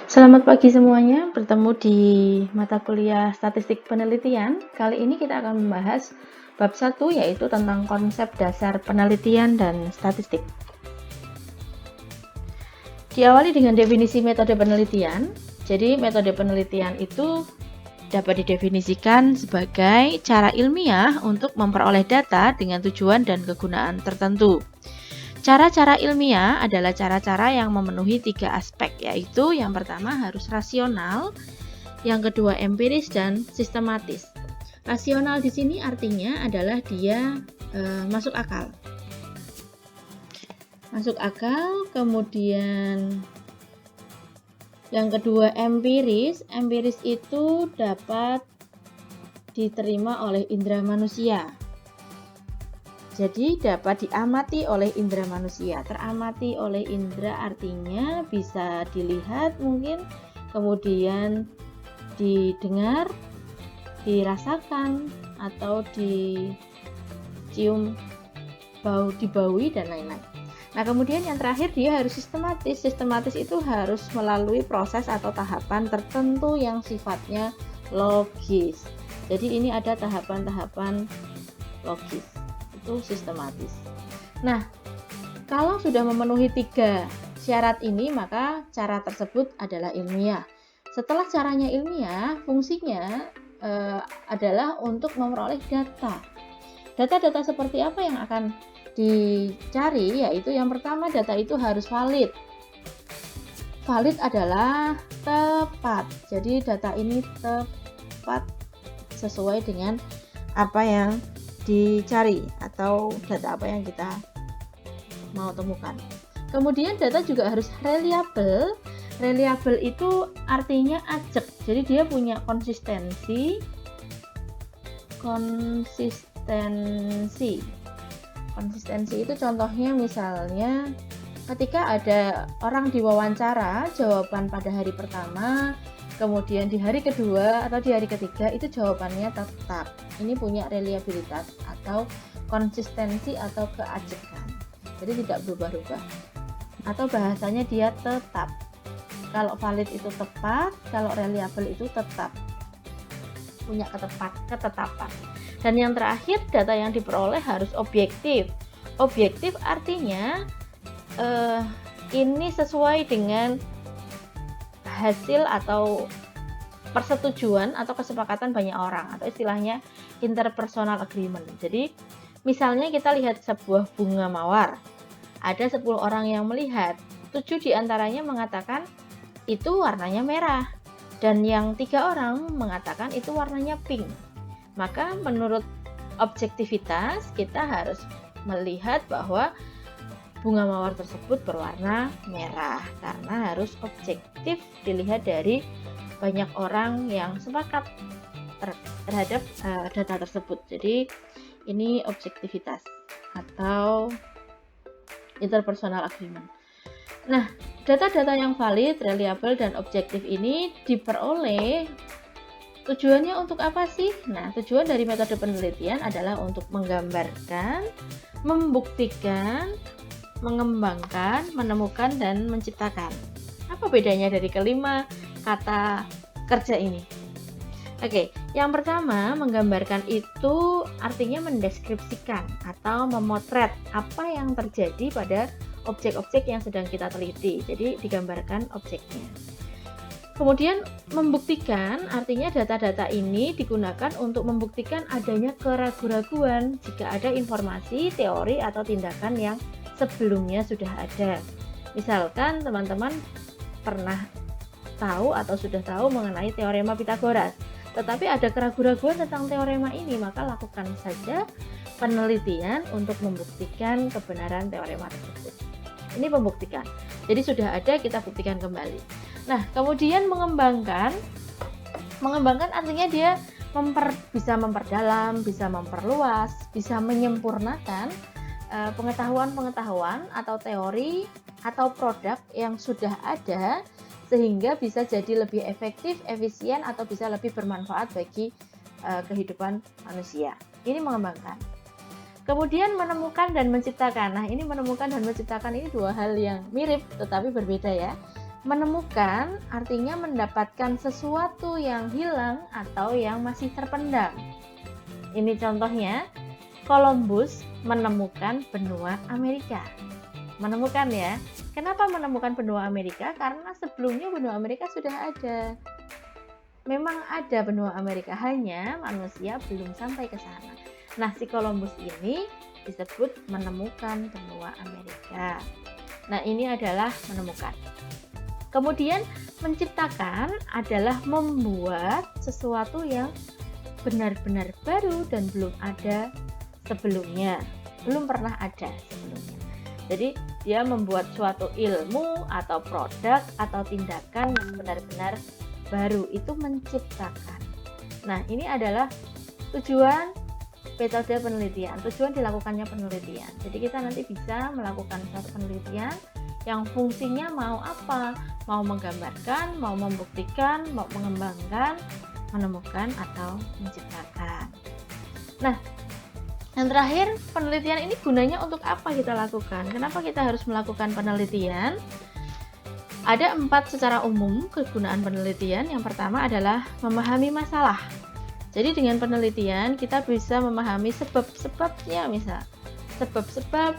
Selamat pagi semuanya, bertemu di mata kuliah Statistik Penelitian. Kali ini kita akan membahas bab 1 yaitu tentang konsep dasar penelitian dan statistik. Diawali dengan definisi metode penelitian. Jadi metode penelitian itu dapat didefinisikan sebagai cara ilmiah untuk memperoleh data dengan tujuan dan kegunaan tertentu. Cara-cara ilmiah adalah cara-cara yang memenuhi 3 aspek, yaitu yang pertama harus rasional, yang kedua empiris dan sistematis. Rasional di sini artinya adalah dia masuk akal. Kemudian yang kedua empiris. Empiris itu dapat diterima oleh indera manusia. Jadi dapat diamati oleh indera manusia. Teramati oleh indera artinya bisa dilihat mungkin, kemudian didengar, dirasakan, atau dicium, dibaui, dan lain-lain. Nah, kemudian yang terakhir dia harus sistematis. Sistematis itu harus melalui proses atau tahapan tertentu yang sifatnya logis. Jadi ini ada tahapan-tahapan logis. Itu sistematis. Nah, kalau sudah memenuhi 3 syarat ini, maka cara tersebut adalah ilmiah. Setelah caranya ilmiah, fungsinya adalah untuk memperoleh data. Data-data seperti apa yang akan dicari? Yaitu yang pertama, data itu harus valid. Valid adalah tepat. Jadi data ini tepat sesuai dengan apa yang dicari atau data apa yang kita mau temukan. Kemudian data juga harus reliable. Reliable itu artinya ajak. Jadi dia punya konsistensi. Konsistensi itu contohnya misalnya ketika ada orang diwawancara, jawaban pada hari pertama, kemudian di hari kedua atau di hari ketiga itu jawabannya tetap. Ini punya reliabilitas atau konsistensi atau keajekan. Jadi tidak berubah-ubah. Atau bahasanya dia tetap. Kalau valid itu tepat, kalau reliable itu tetap. Punya ketetapan. Dan yang terakhir, data yang diperoleh harus objektif. Objektif artinya ini sesuai dengan hasil atau persetujuan atau kesepakatan banyak orang, atau istilahnya interpersonal agreement. Jadi misalnya kita lihat sebuah bunga mawar, ada 10 orang yang melihat, 7 diantaranya mengatakan itu warnanya merah, dan yang 3 orang mengatakan itu warnanya pink. Maka menurut objektivitas kita harus melihat bahwa bunga mawar tersebut berwarna merah karena harus objektif dilihat dari banyak orang yang sepakat terhadap data tersebut. Jadi ini objektivitas atau interpersonal agreement. Nah, data-data yang valid, reliable, dan objektif ini diperoleh tujuannya untuk apa sih? Nah, tujuan dari metode penelitian adalah untuk menggambarkan, membuktikan, mengembangkan, menemukan, dan menciptakan. Apa bedanya dari kelima kata kerja ini? Oke, yang pertama, menggambarkan itu artinya mendeskripsikan atau memotret apa yang terjadi pada objek-objek yang sedang kita teliti. Jadi digambarkan objeknya. Kemudian membuktikan artinya data-data ini digunakan untuk membuktikan adanya keraguan-raguan jika ada informasi, teori, atau tindakan yang sebelumnya sudah ada. Misalkan teman-teman pernah tahu atau sudah tahu mengenai teorema Pythagoras, tetapi ada keraguan-raguan tentang teorema ini, maka lakukan saja penelitian untuk membuktikan kebenaran teorema tersebut. Ini pembuktikan. Jadi sudah ada, kita buktikan kembali. Nah, kemudian mengembangkan artinya dia bisa memperdalam, bisa memperluas, bisa menyempurnakan pengetahuan-pengetahuan atau teori atau produk yang sudah ada sehingga bisa jadi lebih efektif, efisien, atau bisa lebih bermanfaat bagi kehidupan manusia. Ini mengembangkan. Kemudian menemukan dan menciptakan. Nah, ini menemukan dan menciptakan ini dua hal yang mirip tetapi berbeda ya. Menemukan artinya mendapatkan sesuatu yang hilang atau yang masih terpendam. Ini contohnya, Columbus menemukan benua Amerika. Menemukan ya. Kenapa menemukan benua Amerika? Karena sebelumnya benua Amerika sudah ada. Memang ada benua Amerika, hanya manusia belum sampai ke sana. Nah, si Columbus ini disebut menemukan benua Amerika. Nah, ini adalah menemukan. Kemudian menciptakan adalah membuat sesuatu yang benar-benar baru dan belum ada sebelumnya, belum pernah ada sebelumnya. Jadi dia membuat suatu ilmu atau produk atau tindakan yang benar-benar baru, itu menciptakan. Nah, ini adalah tujuan metode penelitian, tujuan dilakukannya penelitian. Jadi kita nanti bisa melakukan suatu penelitian yang fungsinya mau apa, mau menggambarkan, mau membuktikan, mau mengembangkan, menemukan, atau menciptakan. Nah, yang terakhir, penelitian ini gunanya untuk apa kita lakukan? Kenapa kita harus melakukan penelitian? Ada 4 secara umum kegunaan penelitian. Yang pertama adalah memahami masalah. Jadi dengan penelitian kita bisa memahami sebab-sebabnya, misal sebab-sebab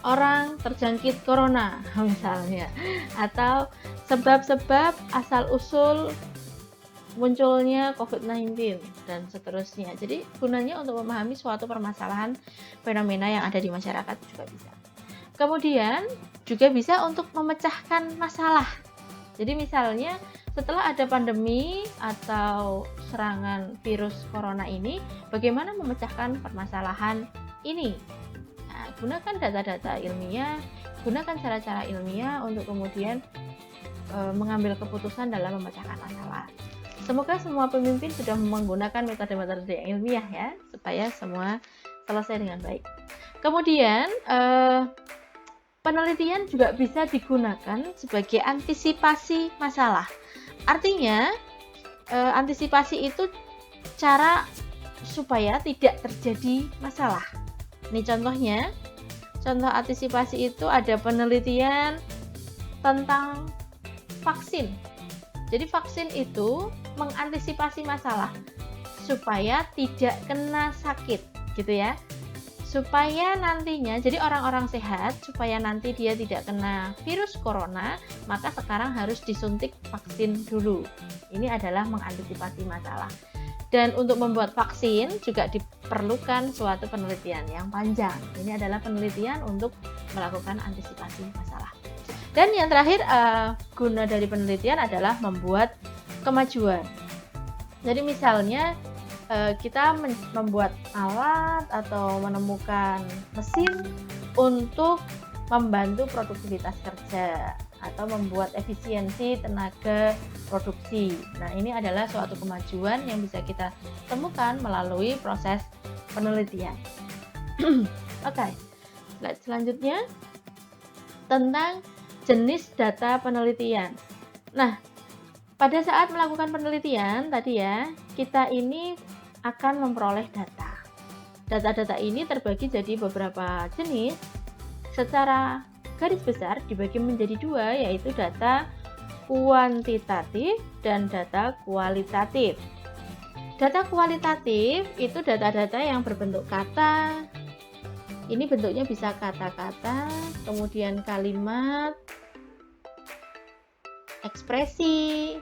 orang terjangkit corona misalnya, atau sebab-sebab asal-usul munculnya COVID-19 dan seterusnya. Jadi gunanya untuk memahami suatu permasalahan fenomena yang ada di masyarakat juga bisa. Kemudian juga bisa untuk memecahkan masalah. Jadi misalnya setelah ada pandemi atau serangan virus corona ini, bagaimana memecahkan permasalahan ini? Nah, gunakan data-data ilmiah, gunakan cara-cara ilmiah untuk kemudian mengambil keputusan dalam memecahkan masalah. Semoga semua pemimpin sudah menggunakan metode-metode yang ilmiah ya, supaya semua selesai dengan baik. Kemudian penelitian juga bisa digunakan sebagai antisipasi masalah. Artinya antisipasi itu cara supaya tidak terjadi masalah. Ini contohnya, contoh antisipasi itu ada penelitian tentang vaksin. Jadi vaksin itu mengantisipasi masalah supaya tidak kena sakit, gitu ya. Supaya nantinya, jadi orang-orang sehat, supaya nanti dia tidak kena virus corona, maka sekarang harus disuntik vaksin dulu. Ini adalah mengantisipasi masalah. Dan untuk membuat vaksin juga diperlukan suatu penelitian yang panjang. Ini adalah penelitian untuk melakukan antisipasi masalah. Dan yang terakhir, guna dari penelitian adalah membuat kemajuan. Jadi misalnya kita membuat alat atau menemukan mesin untuk membantu produktivitas kerja atau membuat efisiensi tenaga produksi. Nah, ini adalah suatu kemajuan yang bisa kita temukan melalui proses penelitian. Oke, slide selanjutnya tentang jenis data penelitian. Nah, pada saat melakukan penelitian tadi ya, kita ini akan memperoleh data. Data-data ini terbagi jadi beberapa jenis. Secara garis besar dibagi menjadi 2, yaitu data kuantitatif dan data kualitatif. Data kualitatif itu data-data yang berbentuk kata. Ini bentuknya bisa kata-kata, kemudian kalimat, ekspresi,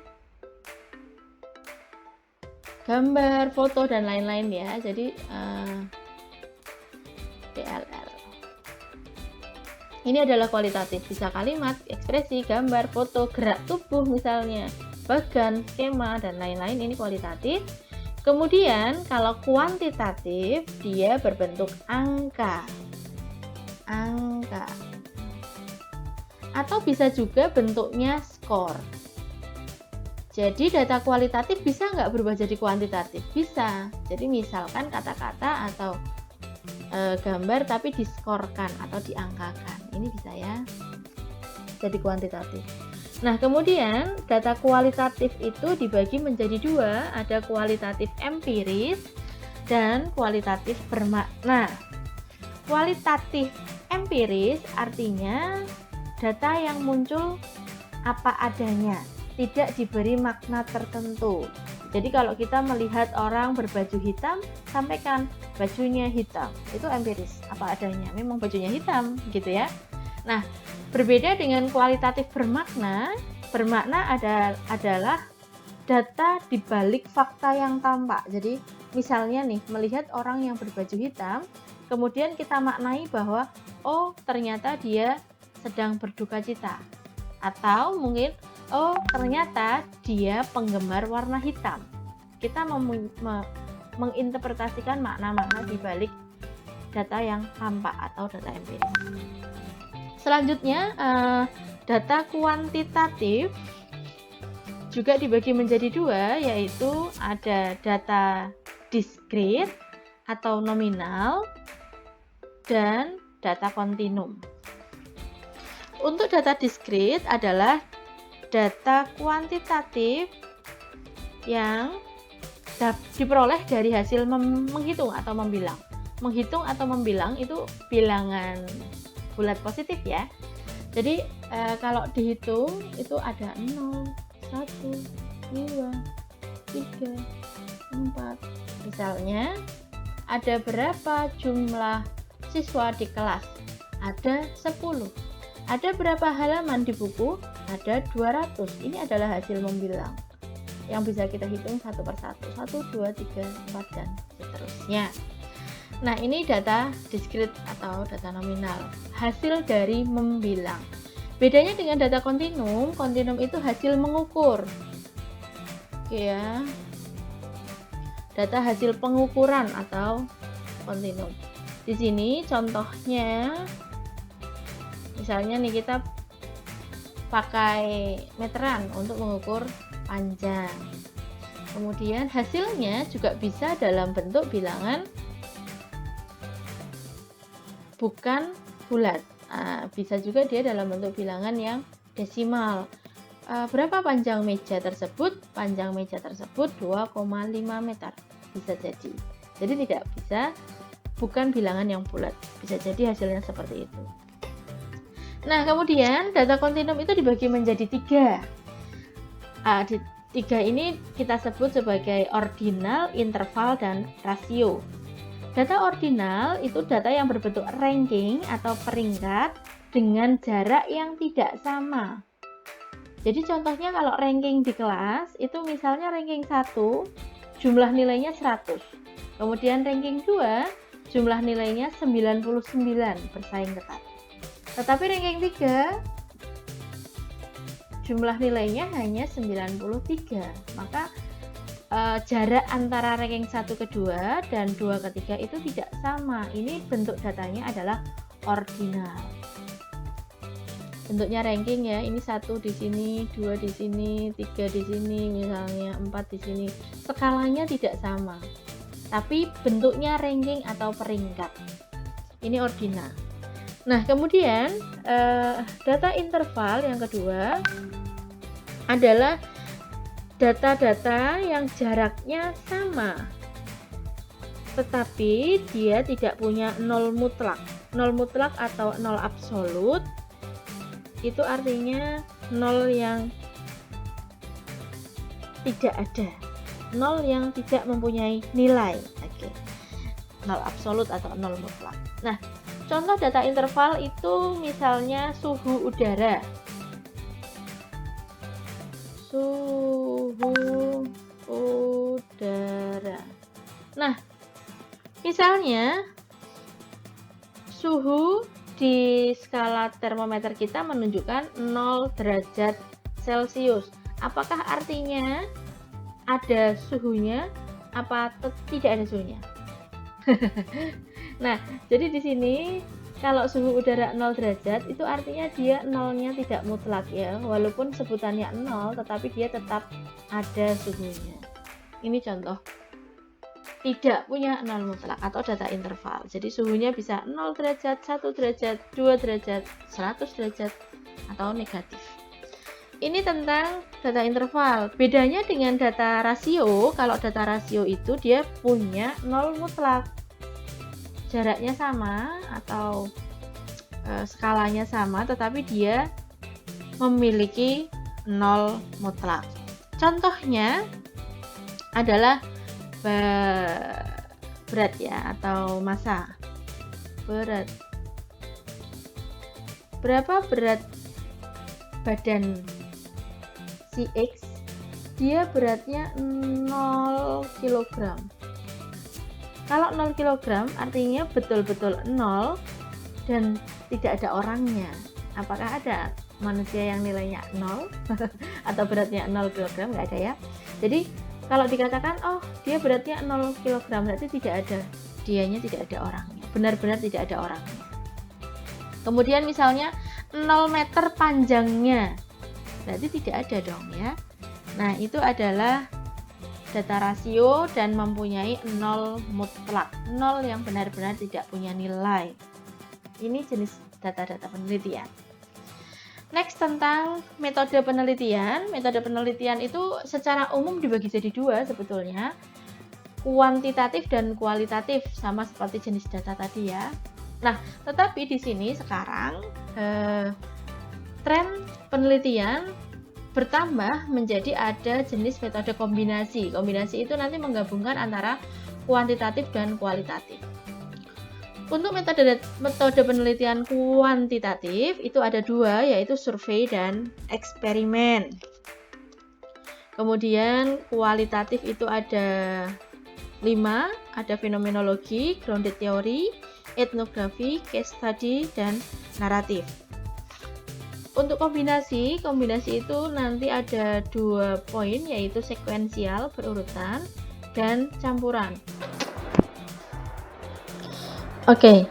gambar, foto, dan lain-lain ya. Jadi DLR. Ini adalah kualitatif, bisa kalimat, ekspresi, gambar, foto, gerak tubuh misalnya, bagan, skema, dan lain-lain. Ini kualitatif. Kemudian kalau kuantitatif, dia berbentuk angka. Atau bisa juga bentuknya skor. Jadi data kualitatif bisa nggak berubah jadi kuantitatif? Bisa. Jadi misalkan kata-kata atau gambar tapi diskorkan atau diangkakan. Ini bisa ya. Jadi kuantitatif. Nah, kemudian data kualitatif itu dibagi menjadi 2, ada kualitatif empiris dan kualitatif bermakna. Kualitatif empiris artinya data yang muncul apa adanya, tidak diberi makna tertentu. Jadi kalau kita melihat orang berbaju hitam, sampaikan bajunya hitam. Itu empiris, apa adanya. Memang bajunya hitam, gitu ya. Nah, berbeda dengan kualitatif bermakna, adalah data di balik fakta yang tampak. Jadi, misalnya nih, melihat orang yang berbaju hitam, kemudian kita maknai bahwa, oh ternyata dia sedang berduka cita. Atau mungkin, oh ternyata dia penggemar warna hitam. Kita menginterpretasikan makna-makna di balik data yang tampak atau data empiris. Selanjutnya, data kuantitatif juga dibagi menjadi dua, yaitu ada data diskrit atau nominal dan data kontinum. Untuk data diskrit adalah data kuantitatif yang diperoleh dari hasil menghitung atau membilang. Menghitung atau membilang itu bilangan bulat positif ya. Jadi kalau dihitung itu ada 0, 1, 2, 3, 4. Misalnya ada berapa jumlah siswa di kelas? Ada 10. Ada berapa halaman di buku? Ada 200. Ini adalah hasil membilang yang bisa kita hitung satu persatu. 1, 2, 3, 4 dan seterusnya. Nah, ini data diskrit atau data nominal, hasil dari membilang. Bedanya dengan data kontinum itu hasil mengukur. Oke ya. Data hasil pengukuran atau kontinum. Di sini contohnya, misalnya nih kita pakai meteran untuk mengukur panjang. Kemudian hasilnya juga bisa dalam bentuk bilangan bukan bulat. Bisa juga dia dalam bentuk bilangan yang desimal. Berapa panjang meja tersebut? Panjang meja tersebut 2,5 meter. Bisa jadi. Jadi tidak bisa bukan bilangan yang bulat. Bisa jadi hasilnya seperti itu. Nah, kemudian data kontinum itu dibagi menjadi 3. Di 3 ini kita sebut sebagai ordinal, interval, dan rasio. Data ordinal itu data yang berbentuk ranking atau peringkat dengan jarak yang tidak sama. Jadi contohnya kalau ranking di kelas itu misalnya ranking 1 jumlah nilainya 100. Kemudian ranking 2 jumlah nilainya 99 bersaing ketat. Tetapi ranking 3 jumlah nilainya hanya 93. Maka jarak antara ranking 1 ke 2 dan 2 ke 3 itu tidak sama. Ini bentuk datanya adalah ordinal. Bentuknya ranking ya, ini 1 di sini, 2 di sini, 3 di sini, misalnya 4 di sini. Skalanya tidak sama. Tapi bentuknya ranking atau peringkat. Ini ordinal. Nah, kemudian data interval yang kedua adalah data-data yang jaraknya sama, tetapi dia tidak punya nol mutlak. Nol mutlak atau nol absolut itu artinya nol yang tidak ada, nol yang tidak mempunyai nilai. Oke. Nol absolut atau nol mutlak. Nah, contoh data interval itu misalnya suhu udara. Suhu udara. Nah, misalnya suhu di skala termometer kita menunjukkan 0 derajat Celcius. Apakah artinya ada suhunya? Apa tidak ada suhunya? Nah, jadi di sini kalau suhu udara 0 derajat itu artinya dia nolnya tidak mutlak ya. Walaupun sebutannya 0 tetapi dia tetap ada suhunya. Ini contoh tidak punya nol mutlak atau data interval. Jadi suhunya bisa 0 derajat, 1 derajat, 2 derajat, 100 derajat atau negatif. Ini tentang data interval. Bedanya dengan data rasio, kalau data rasio itu dia punya nol mutlak. Jaraknya sama atau skalanya sama, tetapi dia memiliki 0 mutlak. Contohnya adalah berat ya, atau massa. Berat. Berapa berat badan si X? Dia beratnya 0 kg. Kalau 0 kg artinya betul-betul 0 dan tidak ada orangnya. Apakah ada manusia yang nilainya 0 atau beratnya 0 kg? Nggak ada ya. Jadi kalau dikatakan oh dia beratnya 0 kg berarti tidak ada dianya, tidak ada orangnya, benar-benar tidak ada orangnya. Kemudian misalnya 0 meter panjangnya, berarti tidak ada dong ya. Nah itu adalah data rasio dan mempunyai 0 mutlak, 0 yang benar-benar tidak punya nilai. Ini jenis data-data penelitian. Next, tentang metode penelitian. Metode penelitian itu secara umum dibagi jadi dua sebetulnya, kuantitatif dan kualitatif, sama seperti jenis data tadi ya. Nah, tetapi di sini sekarang tren penelitian bertambah menjadi ada jenis metode kombinasi. Kombinasi itu nanti menggabungkan antara kuantitatif dan kualitatif. Untuk metode penelitian kuantitatif itu ada dua, yaitu survei dan eksperimen. Kemudian kualitatif itu ada 5, ada fenomenologi, grounded theory, etnografi, case study, dan naratif. Untuk kombinasi itu nanti ada 2 poin, yaitu sekuensial berurutan dan campuran. Oke,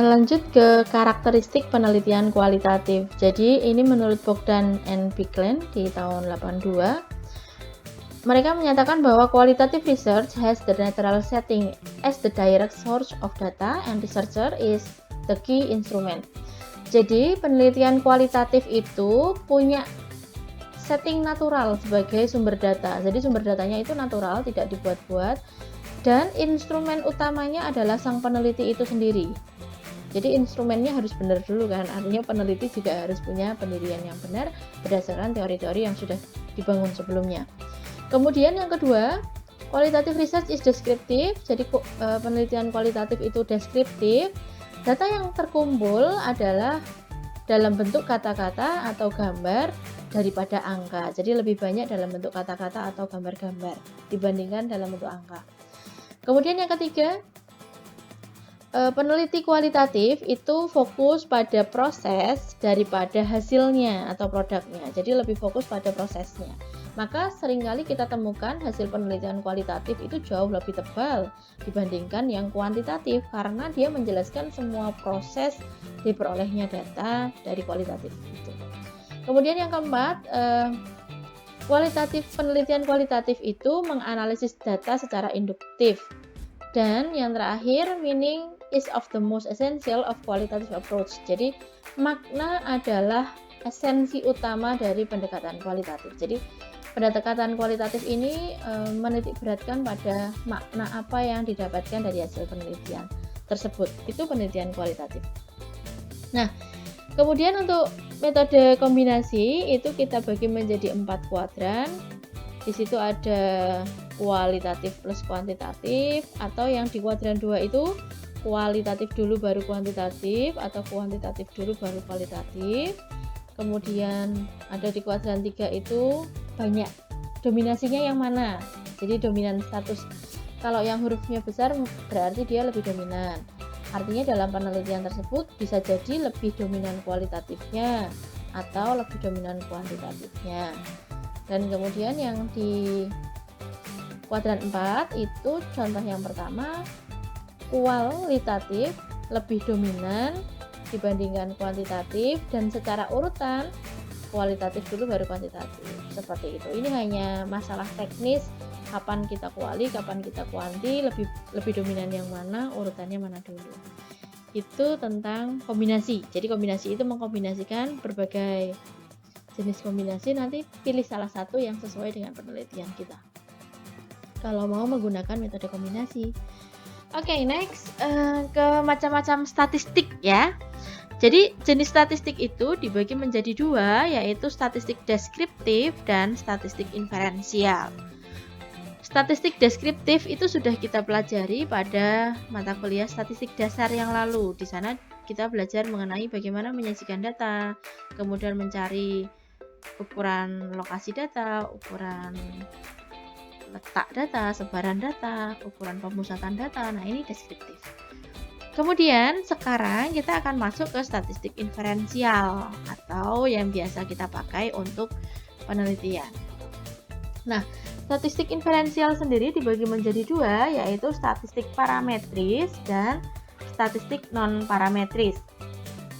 lanjut ke karakteristik penelitian kualitatif. Jadi ini menurut Bogdan and Bigland di tahun 82. Mereka menyatakan bahwa qualitative research has the natural setting as the direct source of data and researcher is the key instrument. Jadi penelitian kualitatif itu punya setting natural sebagai sumber data. Jadi sumber datanya itu natural, tidak dibuat-buat. Dan instrumen utamanya adalah sang peneliti itu sendiri. Jadi instrumennya harus benar dulu kan, artinya peneliti juga harus punya pendirian yang benar berdasarkan teori-teori yang sudah dibangun sebelumnya. Kemudian yang kedua, qualitative research is descriptive. Jadi penelitian kualitatif itu deskriptif. Data yang terkumpul adalah dalam bentuk kata-kata atau gambar daripada angka. Jadi lebih banyak dalam bentuk kata-kata atau gambar-gambar dibandingkan dalam bentuk angka. Kemudian yang ketiga, peneliti kualitatif itu fokus pada proses daripada hasilnya atau produknya. Jadi lebih fokus pada prosesnya. Maka seringkali kita temukan hasil penelitian kualitatif itu jauh lebih tebal dibandingkan yang kuantitatif karena dia menjelaskan semua proses diperolehnya data dari kualitatif itu. Kemudian yang keempat, penelitian kualitatif itu menganalisis data secara induktif. Dan yang terakhir, meaning is of the most essential of qualitative approach. Jadi makna adalah esensi utama dari pendekatan kualitatif. Jadi pendekatan kualitatif ini menitik beratkan pada makna apa yang didapatkan dari hasil penelitian tersebut. Itu penelitian kualitatif. Nah, kemudian untuk metode kombinasi itu kita bagi menjadi 4 kuadran. Di situ ada kualitatif plus kuantitatif, atau yang di kuadran 2 itu kualitatif dulu baru kuantitatif, atau kuantitatif dulu baru kualitatif. Kemudian ada di kuadran 3 itu banyak dominasinya yang mana. Jadi dominan status. Kalau yang hurufnya besar berarti dia lebih dominan. Artinya dalam penelitian tersebut bisa jadi lebih dominan kualitatifnya atau lebih dominan kuantitatifnya. Dan kemudian yang di kuadran 4 itu contoh yang pertama, kualitatif lebih dominan dibandingkan kuantitatif, dan secara urutan kualitatif dulu baru kuantitatif. Seperti itu. Ini hanya masalah teknis, kapan kita kuali, kapan kita kuanti, lebih dominan yang mana, urutannya mana dulu. Itu tentang kombinasi. Jadi kombinasi itu mengkombinasikan berbagai jenis kombinasi, nanti pilih salah satu yang sesuai dengan penelitian kita kalau mau menggunakan metode kombinasi. Oke, next ke macam-macam statistik ya. Jadi jenis statistik itu dibagi menjadi dua, yaitu statistik deskriptif dan statistik inferensial. Statistik deskriptif itu sudah kita pelajari pada mata kuliah statistik dasar yang lalu. Di sana kita belajar mengenai bagaimana menyajikan data, kemudian mencari ukuran lokasi data, ukuran letak data, sebaran data, ukuran pemusatan data. Nah, ini deskriptif. Kemudian sekarang kita akan masuk ke statistik inferensial atau yang biasa kita pakai untuk penelitian. Nah, statistik inferensial sendiri dibagi menjadi dua, yaitu statistik parametris dan statistik non-parametris.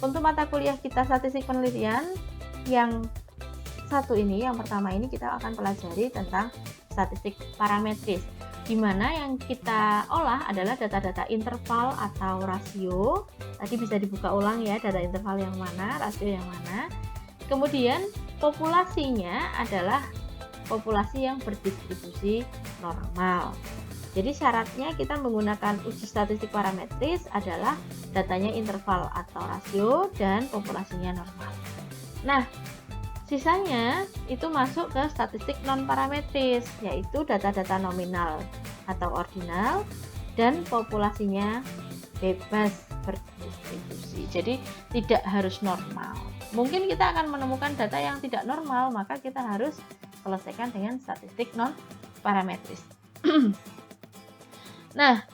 Untuk mata kuliah kita statistik penelitian yang satu ini, yang pertama ini kita akan pelajari tentang statistik parametris, di mana yang kita olah adalah data-data interval atau rasio. Tadi bisa dibuka ulang ya, data interval yang mana, rasio yang mana. Kemudian populasinya adalah populasi yang berdistribusi normal. Jadi syaratnya kita menggunakan uji statistik parametris adalah datanya interval atau rasio dan populasinya normal. Nah, sisanya itu masuk ke statistik non-parametris, yaitu data-data nominal atau ordinal dan populasinya bebas berdistribusi. Jadi tidak harus normal. Mungkin kita akan menemukan data yang tidak normal, maka kita harus selesaikan dengan statistik non-parametris. Nah,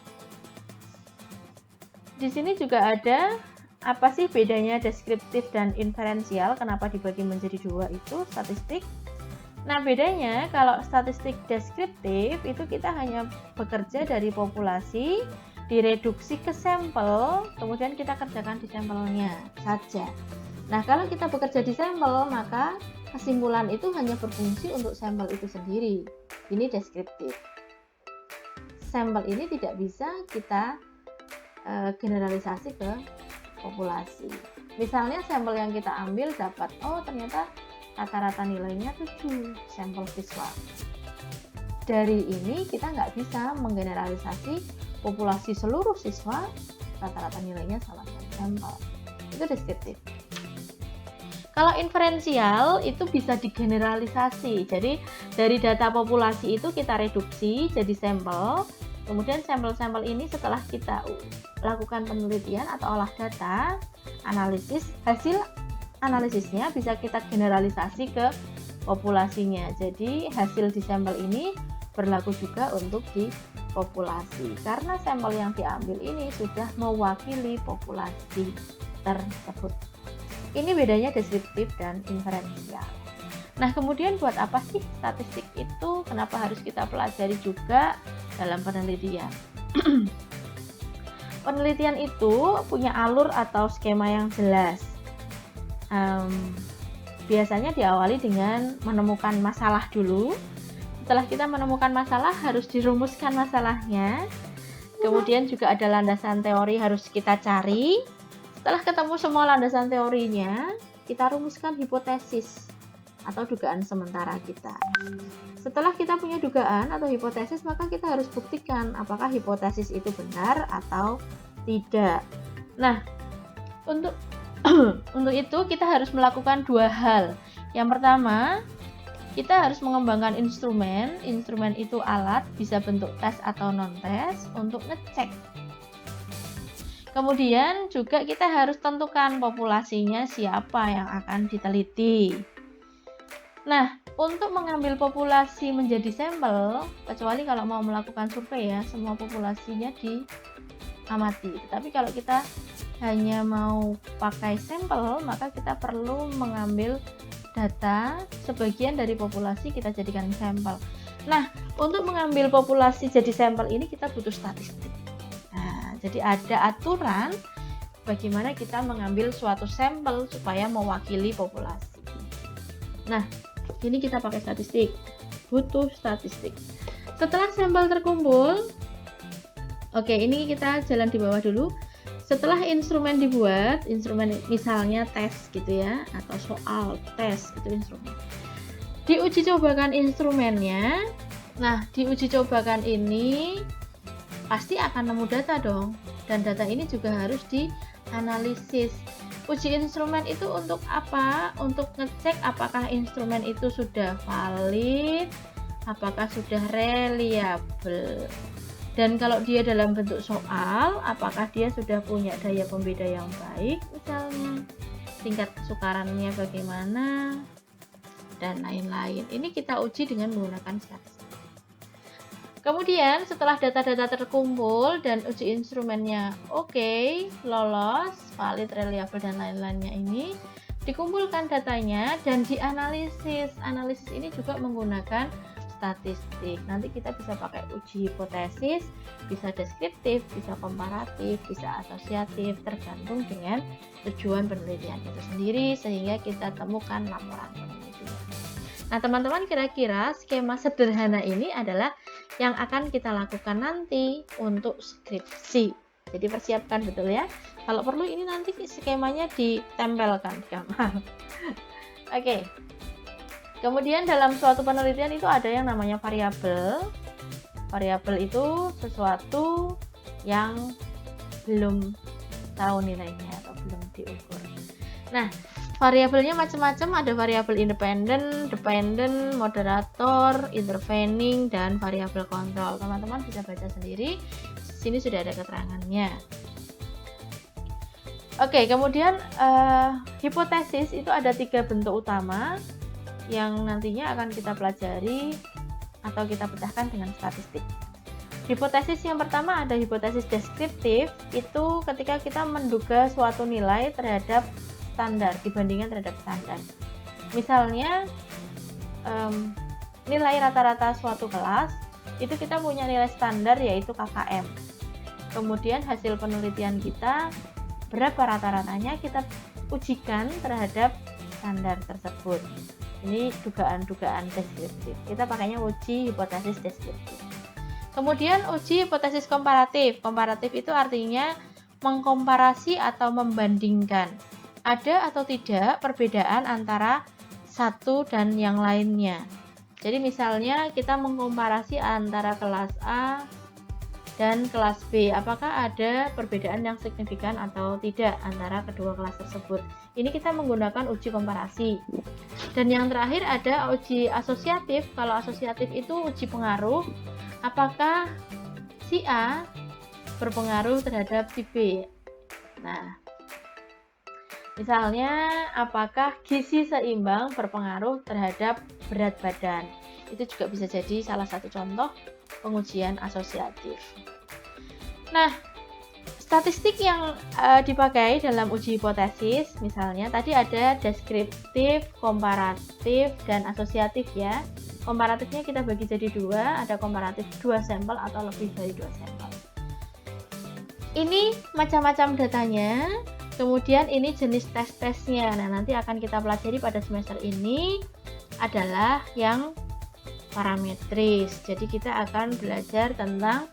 di sini juga ada apa sih bedanya deskriptif dan inferensial? Kenapa dibagi menjadi dua itu statistik? Nah, bedanya kalau statistik deskriptif itu kita hanya bekerja dari populasi, direduksi ke sampel, kemudian kita kerjakan di sampelnya saja. Nah, kalau kita bekerja di sampel, maka kesimpulan itu hanya berfungsi untuk sampel itu sendiri. Ini deskriptif. Sampel ini tidak bisa kita generalisasi ke populasi. Misalnya sampel yang kita ambil dapat, oh ternyata rata-rata nilainya 7 sampel siswa. Dari ini kita nggak bisa menggeneralisasi populasi seluruh siswa, rata-rata nilainya salah satu sampel. Itu deskriptif. Kalau inferensial itu bisa digeneralisasi. Jadi dari data populasi itu kita reduksi jadi sampel. Kemudian sampel-sampel ini setelah kita lakukan penelitian atau olah data, analisis, hasil analisisnya bisa kita generalisasi ke populasinya. Jadi hasil di sampel ini berlaku juga untuk di populasi. Karena sampel yang diambil ini sudah mewakili populasi tersebut. Ini bedanya deskriptif dan inferensial. Nah, kemudian buat apa sih statistik itu? Kenapa harus kita pelajari juga dalam penelitian? Penelitian itu punya alur atau skema yang jelas. Biasanya diawali dengan menemukan masalah dulu. Setelah kita menemukan masalah, harus dirumuskan masalahnya. Kemudian juga ada landasan teori harus kita cari. Setelah ketemu semua landasan teorinya, kita rumuskan hipotesis atau dugaan sementara kita. Setelah kita punya dugaan atau hipotesis, maka kita harus buktikan apakah hipotesis itu benar atau tidak. Nah, untuk itu kita harus melakukan dua hal. Yang pertama, kita harus mengembangkan instrumen. Instrumen itu alat, bisa bentuk tes atau non-tes untuk ngecek. Kemudian juga kita harus tentukan populasinya siapa yang akan diteliti. Nah, untuk mengambil populasi menjadi sampel, kecuali kalau mau melakukan survei ya, semua populasinya diamati. Tetapi kalau kita hanya mau pakai sampel, maka kita perlu mengambil data sebagian dari populasi kita jadikan sampel. Nah, untuk mengambil populasi jadi sampel ini kita butuh statistik. Nah, jadi ada aturan bagaimana kita mengambil suatu sampel supaya mewakili populasi. Nah, ini kita pakai statistik, butuh statistik. Setelah sampel terkumpul, oke, ini kita jalan di bawah dulu. Setelah instrumen dibuat, instrumen misalnya tes gitu ya, atau soal tes itu instrumen. Diuji cobakan instrumennya. Nah, diuji cobakan ini pasti akan nemu data dong, dan data ini juga harus dianalisis. Uji instrumen itu untuk apa? Untuk ngecek apakah instrumen itu sudah valid, apakah sudah reliable. Dan kalau dia dalam bentuk soal, apakah dia sudah punya daya pembeda yang baik misalnya, tingkat kesukarannya bagaimana, dan lain-lain. Ini kita uji dengan menggunakan statistik. Kemudian setelah data-data terkumpul dan uji instrumennya oke, lolos, valid, reliable, dan lain-lainnya ini, dikumpulkan datanya dan dianalisis. Analisis ini juga menggunakan statistik. Nanti kita bisa pakai uji hipotesis, bisa deskriptif, bisa komparatif, bisa asosiatif, tergantung dengan tujuan penelitian itu sendiri sehingga kita temukan laporan penelitian. Nah, teman-teman, kira-kira skema sederhana ini adalah yang akan kita lakukan nanti untuk skripsi. Jadi persiapkan betul ya. Kalau perlu ini nanti skemanya ditempelkan di kamar. Oke. Kemudian dalam suatu penelitian itu ada yang namanya variabel. Variabel itu sesuatu yang belum tahu nilainya atau belum diukur. Nah, variabelnya macam-macam, ada variabel independen, dependent, moderator, intervening, dan variabel kontrol. Teman-teman bisa baca sendiri. Sini sudah ada keterangannya. Oke, kemudian hipotesis itu ada 3 bentuk utama yang nantinya akan kita pelajari atau kita pecahkan dengan statistik. Hipotesis yang pertama ada hipotesis deskriptif, itu ketika kita menduga suatu nilai terhadap standar, dibandingkan terhadap standar. Misalnya nilai rata-rata suatu kelas itu kita punya nilai standar yaitu KKM. Kemudian hasil penelitian kita berapa rata-ratanya kita ujikan terhadap standar tersebut. Ini dugaan-dugaan deskriptif. Kita pakainya uji hipotesis deskriptif. Kemudian uji hipotesis komparatif. Komparatif itu artinya mengkomparasi atau membandingkan. Ada atau tidak perbedaan antara satu dan yang lainnya. Jadi misalnya kita mengkomparasi antara kelas A dan kelas B. Apakah ada perbedaan yang signifikan atau tidak antara kedua kelas tersebut. Ini kita menggunakan uji komparasi. Dan yang terakhir ada uji asosiatif. Kalau asosiatif itu uji pengaruh. Apakah si A berpengaruh terhadap si B. Nah, misalnya apakah gizi seimbang berpengaruh terhadap berat badan. Itu juga bisa jadi salah satu contoh pengujian asosiatif. Nah, statistik yang dipakai dalam uji hipotesis, misalnya tadi ada deskriptif, komparatif, dan asosiatif ya. Komparatifnya kita bagi jadi 2, ada komparatif 2 sampel atau lebih dari 2 sampel. Ini macam-macam datanya, kemudian ini jenis tes-tesnya. Nah, nanti akan kita pelajari pada semester ini adalah yang parametris. Jadi kita akan belajar tentang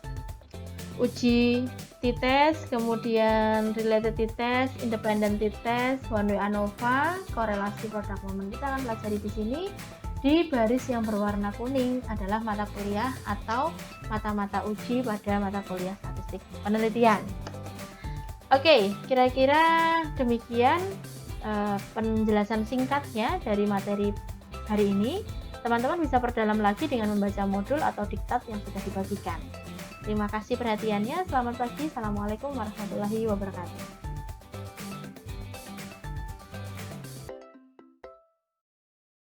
uji t-test, kemudian related t-test, independent t-test, one way ANOVA, korelasi produk momen. Kita akan pelajari di sini. Di baris yang berwarna kuning adalah mata kuliah atau mata-mata uji pada mata kuliah statistik penelitian. Oke, kira-kira demikian penjelasan singkatnya dari materi hari ini. Teman-teman bisa perdalam lagi dengan membaca modul atau diktat yang sudah dibagikan. Terima kasih perhatiannya. Selamat pagi. Assalamualaikum warahmatullahi wabarakatuh.